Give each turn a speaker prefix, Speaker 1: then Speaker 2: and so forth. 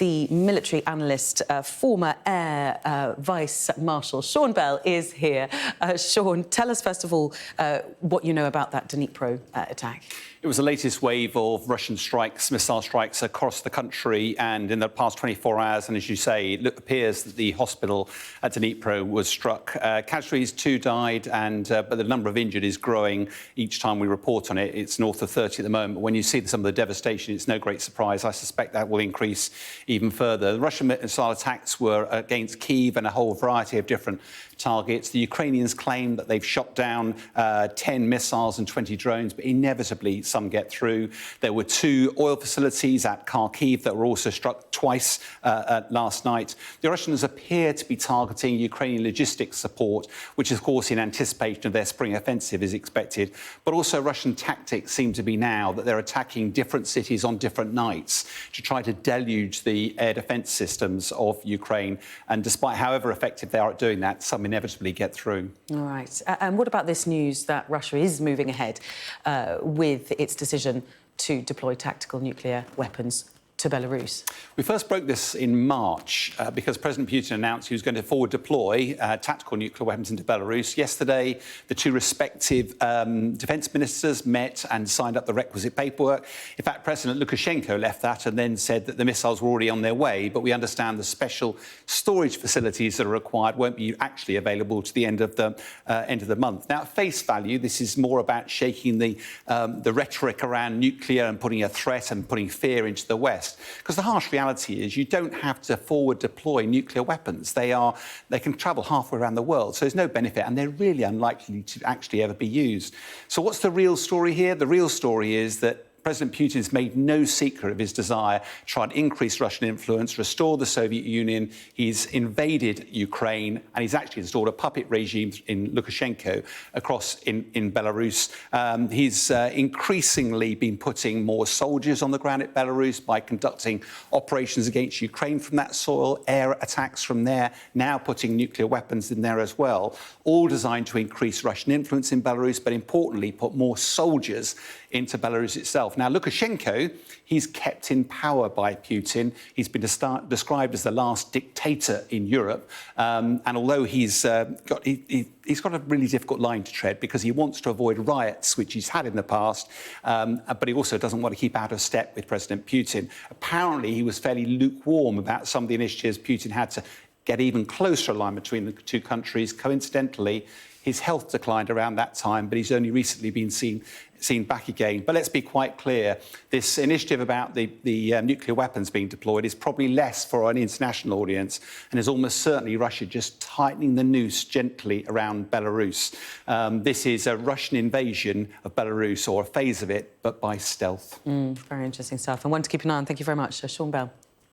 Speaker 1: the military analyst, former Air Vice Marshal Sean Bell is here. Sean, tell us first of all what you know about that Dnipro attack.
Speaker 2: It was the latest wave of Russian strikes, missile strikes across the country, and in the past 24 hours, and as you say, it appears that the hospital at Dnipro was struck. Casualties, 2 died, but the number of injured is growing each time we report on it. It's north of 30 at the moment. When you see some of the devastation, it's no great surprise. I suspect that will increase even further. The Russian missile attacks were against Kyiv and a whole variety of different targets. The Ukrainians claim that they've shot down 10 missiles and 20 drones, but inevitably some get through. There were 2 oil facilities at Kharkiv that were also struck twice last night. The Russians appear to be targeting Ukrainian logistics support, which is, of course, in anticipation of their spring offensive is expected. But also Russian tactics seem to be now that they're attacking different cities on different nights to try to deluge the air defence systems of Ukraine. And despite however effective they are at doing that, some inevitably get through.
Speaker 1: All right. And what about this news that Russia is moving ahead with its decision to deploy tactical nuclear weapons to Belarus?
Speaker 2: We first broke this in March because President Putin announced he was going to forward deploy tactical nuclear weapons into Belarus. Yesterday, the 2 respective defence ministers met and signed up the requisite paperwork. In fact, President Lukashenko left that and then said that the missiles were already on their way, but we understand the special storage facilities that are required won't be actually available to the end of the month. Now, at face value, this is more about shaking the rhetoric around nuclear and putting a threat and putting fear into the West. Because the harsh reality is you don't have to forward deploy nuclear weapons. They can travel halfway around the world, so there's no benefit, and they're really unlikely to actually ever be used. So what's the real story here? The real story is that President Putin has made no secret of his desire to try and increase Russian influence, restore the Soviet Union. He's invaded Ukraine, and he's actually installed a puppet regime in Lukashenko across in Belarus. He's increasingly been putting more soldiers on the ground at Belarus by conducting operations against Ukraine from that soil, air attacks from there, now putting nuclear weapons in there as well, all designed to increase Russian influence in Belarus, but importantly, put more soldiers into Belarus itself. Now, Lukashenko, he's kept in power by Putin. He's been described as the last dictator in Europe. And although he's got a really difficult line to tread because he wants to avoid riots, which he's had in the past, but he also doesn't want to keep out of step with President Putin. Apparently, he was fairly lukewarm about some of the initiatives Putin had to get even closer alignment between the 2 countries. Coincidentally, his health declined around that time, but he's only recently been seen back again. But let's be quite clear, this initiative about the nuclear weapons being deployed is probably less for an international audience and is almost certainly Russia just tightening the noose gently around Belarus. This is a Russian invasion of Belarus, or a phase of it, but by stealth.
Speaker 1: Very interesting stuff, and one to keep an eye on. Thank you very much, Sean Bell.